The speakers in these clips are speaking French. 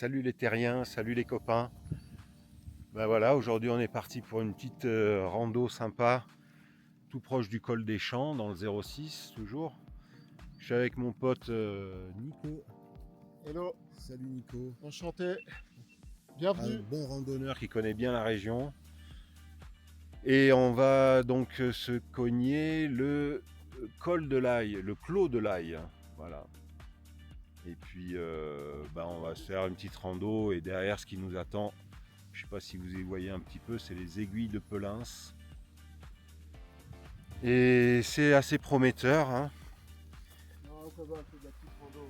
Salut les terriens, salut les copains. Ben voilà, aujourd'hui on est parti pour une petite rando sympa, tout proche du col des Champs, dans le 06 toujours. Je suis avec mon pote Nico. Hello, Salut Nico. enchanté, Un bienvenue. bon randonneur qui connaît bien la région. Et on va donc se cogner le col de l'Aille, le clos de l'Aille. Voilà. Et puis on va se faire une petite rando et derrière ce qui nous attend, je ne sais pas si vous y voyez un petit peu, c'est les aiguilles de Pelins. Et c'est assez prometteur. Hein. Non, ça va, c'est de la petite rando.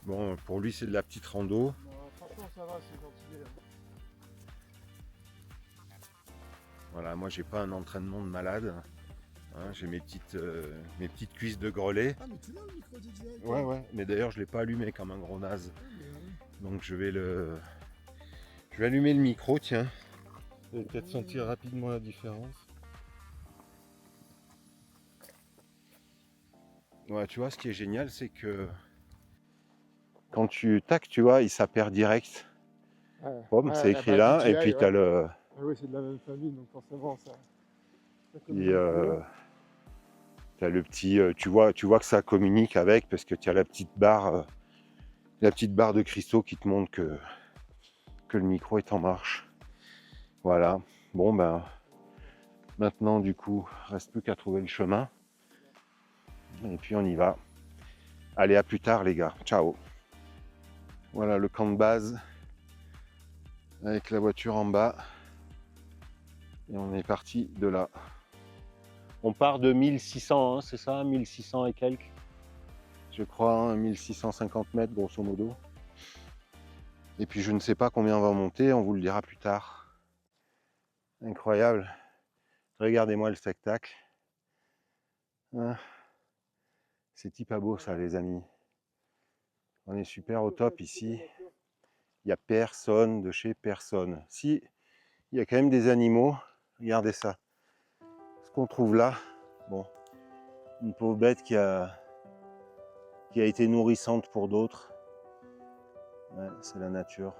Bon, pour lui, c'est de la petite rando. Non, franchement, ça va, c'est gentil. Voilà, moi, j'ai pas un entraînement de malade. Hein, j'ai mes petites cuisses de grelet. Ah, mais tu l'as le micro DJI? Ouais. Mais d'ailleurs, je l'ai pas allumé comme un gros naze. Donc, je vais allumer le micro, tiens. Vous allez peut-être sentir rapidement la différence. Ouais, tu vois, ce qui est génial, c'est que quand tu tac, tu vois, il s'appert direct. Boom, c'est écrit là, DJI, et puis tu as le. Ah oui, c'est de la même famille, donc forcément, ça Et t'as le petit, tu vois que ça communique avec, parce que tu as la petite barre de cristaux qui te montre que le micro est en marche. Voilà. Bon ben, maintenant du coup, reste plus qu'à trouver le chemin. Et puis on y va. Allez, à plus tard les gars. Ciao. Voilà le camp de base avec la voiture en bas. Et on est parti de là. On part de 1600, hein, c'est ça, 1600 et quelques. Je crois, hein, 1650 mètres grosso modo. Et puis je ne sais pas combien on va monter, on vous le dira plus tard. Incroyable. Regardez-moi le spectacle. Hein, c'est pas beau ça les amis. On est super au top ici. Il n'y a personne de chez personne. Si, il y a quand même des animaux. Regardez ça. Ce qu'on trouve là, bon, une pauvre bête qui a été nourrissante pour d'autres. Ouais, c'est la nature.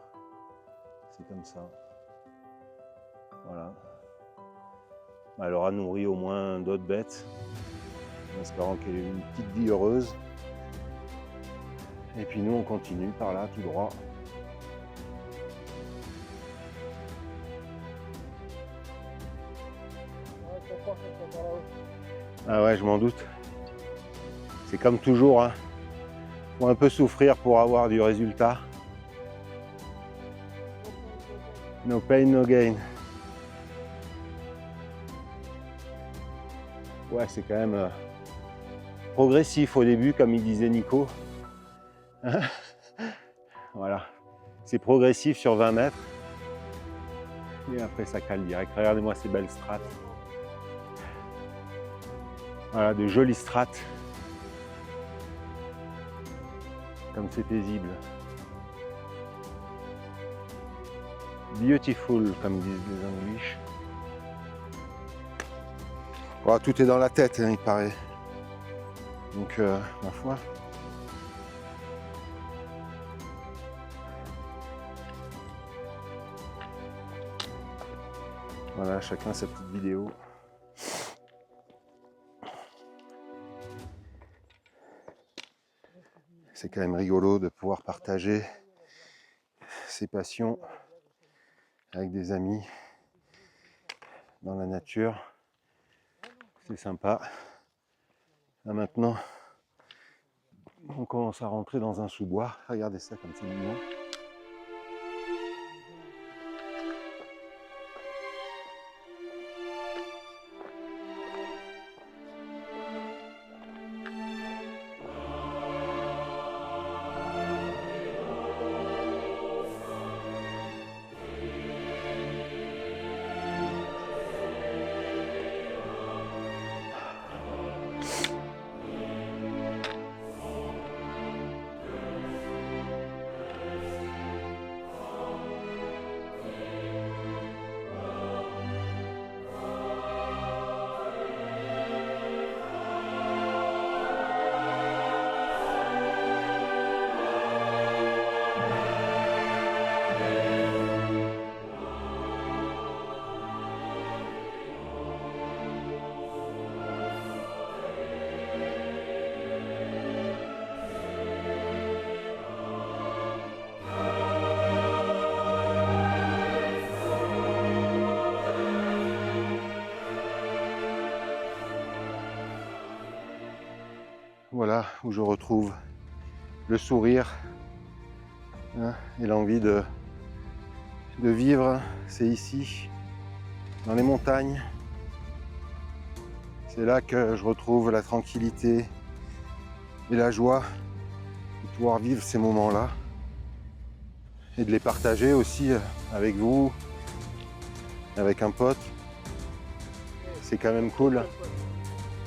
C'est comme ça. Voilà. Elle aura nourri au moins d'autres bêtes, en espérant qu'elle ait une petite vie heureuse. Et puis nous, on continue par là, tout droit. Ah ouais, je m'en doute. C'est comme toujours, hein. Faut un peu souffrir pour avoir du résultat. No pain, no gain. Ouais, c'est quand même progressif au début, comme il disait Nico. Voilà. C'est progressif sur 20 mètres. Et après, ça cale direct. Regardez-moi ces belles strates. Voilà, de jolies strates. Comme c'est paisible. Beautiful, comme disent les Anglais. Oh, tout est dans la tête, hein, il paraît. Donc, ma foi. Voilà, chacun sa petite vidéo. C'est quand même rigolo de pouvoir partager ses passions avec des amis dans la nature. C'est sympa. Là maintenant, on commence à rentrer dans un sous-bois. Regardez ça comme c'est mignon. Voilà où je retrouve le sourire, hein, et l'envie de vivre. C'est ici, dans les montagnes. C'est là que je retrouve la tranquillité et la joie de pouvoir vivre ces moments-là et de les partager aussi avec vous, avec un pote. C'est quand même cool.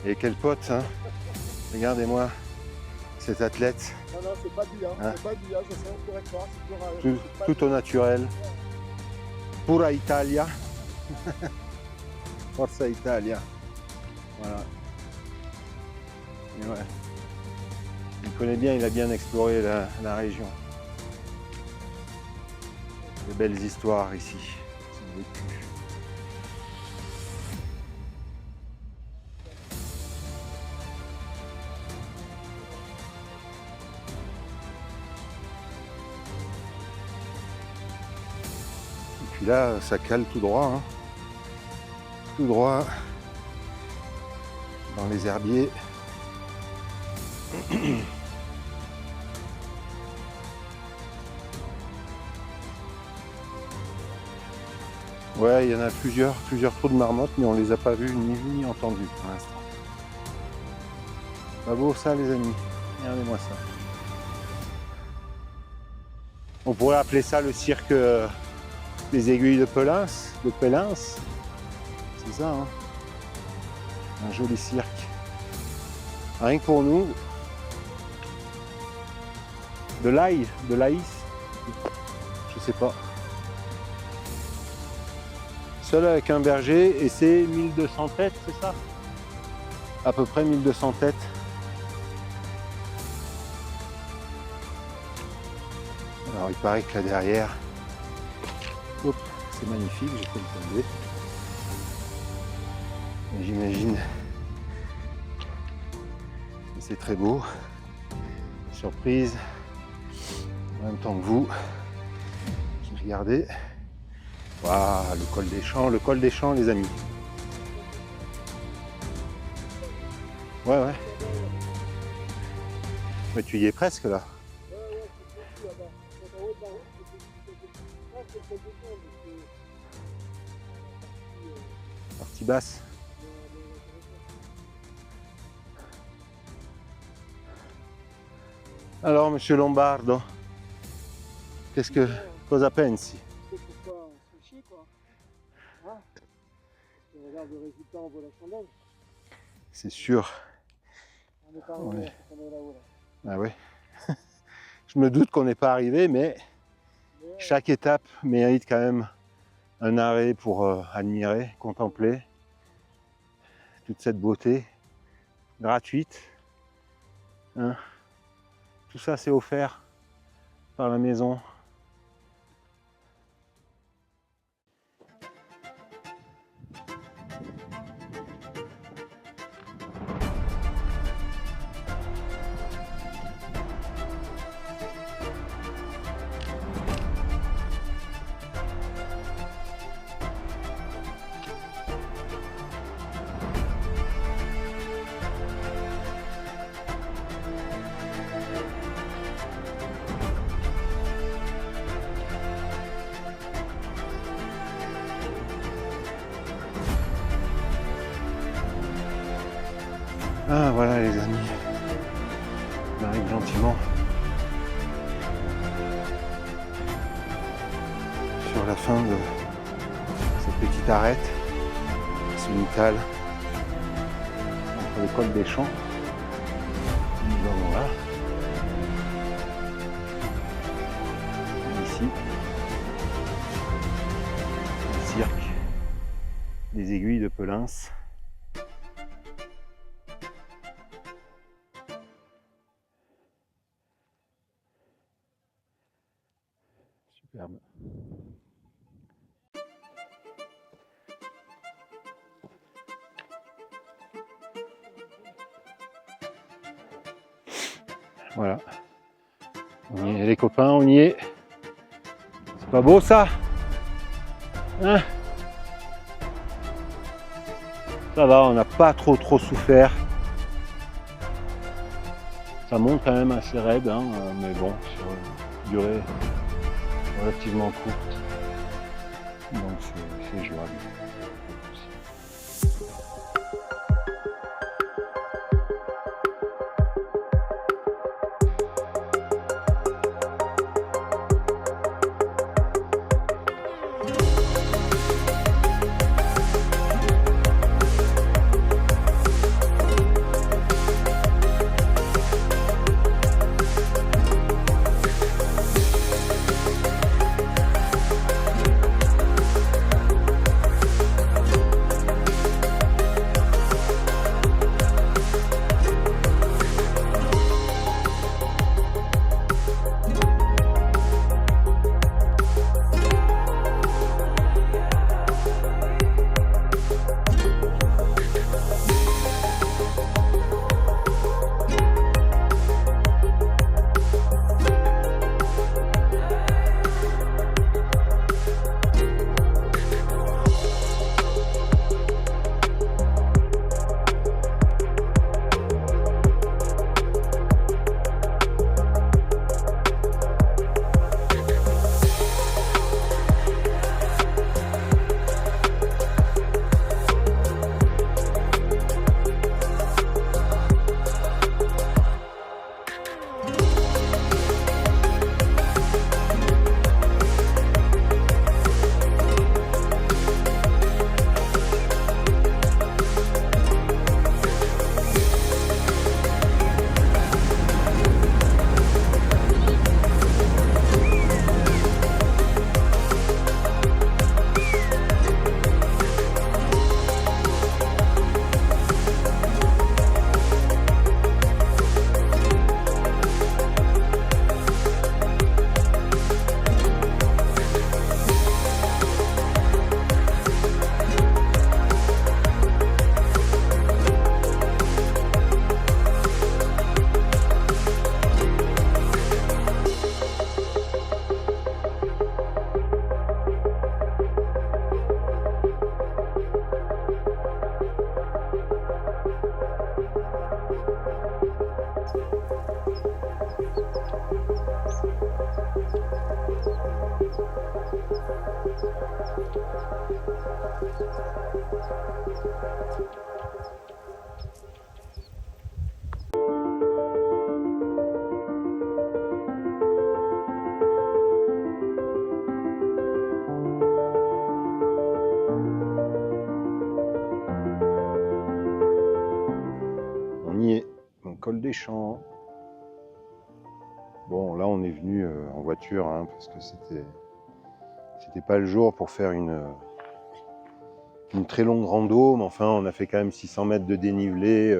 Et quel pote, hein. Regardez-moi cet athlète. Non, non, c'est pas du hein. Hein? C'est pas du je sais, on pourrait croire. C'est Tout au naturel. Pura Italia. Forza Italia. Voilà. Et ouais. Il connaît bien, il a bien exploré la région. Des belles histoires ici. Et puis là, ça cale tout droit. Hein. Tout droit dans les herbiers. Ouais, il y en a plusieurs trous de marmotte, mais on les a pas vus ni entendus pour l'instant. Pas beau ça, les amis. Regardez-moi ça. On pourrait appeler ça le cirque des aiguilles de Pelins, C'est ça, hein. Un joli cirque. Rien que pour nous. De l'ail, de l'aïs. Je sais pas. Seul avec un berger, et c'est 1200 têtes, c'est ça? À peu près 1200 têtes. Alors il paraît que là derrière, c'est magnifique, j'ai fait le tomber. Et j'imagine que c'est très beau. Surprise, en même temps que vous. Regardez. Waouh, le col des champs les amis. Ouais. Mais tu y es presque là. Partie basse. Alors, monsieur Lombardo, cosa pensi? Le résultat en vaut la chandelle. C'est sûr. On n'est pas arrivé à ce qu'on est là-haut. Ah ouais. Je me doute qu'on n'est pas arrivé, mais chaque étape mérite quand même un arrêt pour admirer, contempler toute cette beauté gratuite. Hein. Tout ça, c'est offert par la maison. Ah voilà les amis, on arrive gentiment sur la fin de cette petite arête sommitale entre le col des champs. Nous allons là, ici, le cirque des aiguilles de Pelins. Superbe. Voilà. On y est les copains, on y est. C'est pas beau ça? Hein? Ça va, on n'a pas trop souffert. Ça monte quand même assez raide, hein, mais bon, sur une durée relativement courte. Donc c'est jouable. Col des Champs. Bon, là on est venu en voiture hein, parce que c'était pas le jour pour faire une très longue rando, mais enfin on a fait quand même 600 mètres de dénivelé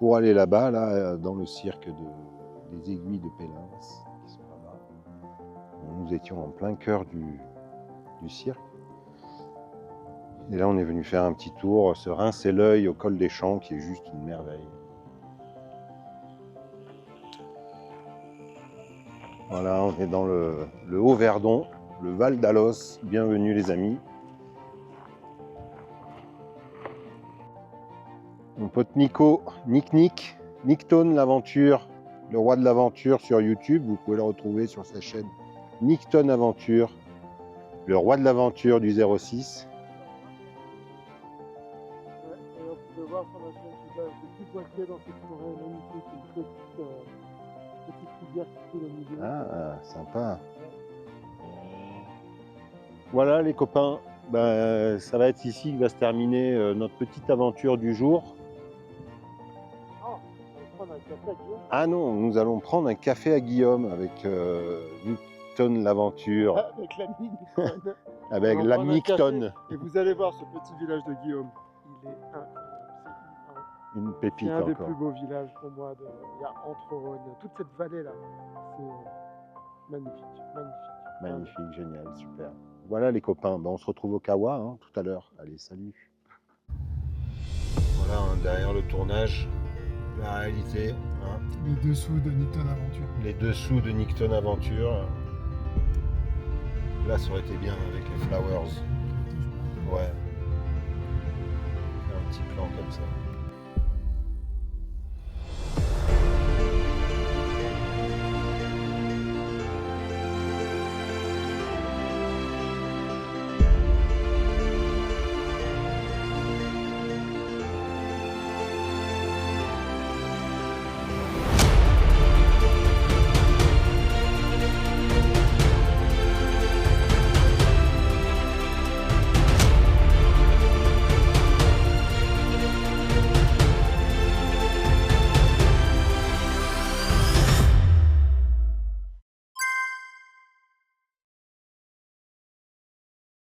pour aller là-bas, là, dans le cirque des Aiguilles de Pélins, qui sont là-bas. Nous étions en plein cœur du cirque. Et là on est venu faire un petit tour, se rincer l'œil au Col des Champs, qui est juste une merveille. Voilà, on est dans le Haut-Verdon, le Val d'Alos. Bienvenue les amis. Mon pote Nico, Nickton l'aventure, le roi de l'aventure sur YouTube. Vous pouvez le retrouver sur sa chaîne Nickton Aventure, le roi de l'aventure du 06. Ouais, et on peut voir sur la chaîne ce petit poitier dans cette forêt magnifique, une petite rivière qui coule au milieu. Ah, sympa. Voilà les copains, ben, ça va être ici que va se terminer notre petite aventure du jour. Oh, on va prendre un café à Guillaume. Ah non, nous allons prendre un café à Guillaume avec Nickton l'aventure, Avec l'ami Nickton. avec On va la prendre un Nickton. café. Et vous allez voir ce petit village de Guillaume. Il est incroyable. Une pépite C'est un des encore. plus beaux villages pour moi. Il y a Entre-Rhône, toute cette vallée-là. C'est magnifique, magnifique. Magnifique, génial, super. Voilà les copains, ben, on se retrouve au Kawa hein, tout à l'heure. Allez, salut. Voilà, hein, derrière le tournage, la réalité. Hein, Les dessous de Nickton Aventure. les dessous de Nickton Aventure. Là, ça aurait été bien avec les flowers. Ouais. Un petit plan comme ça.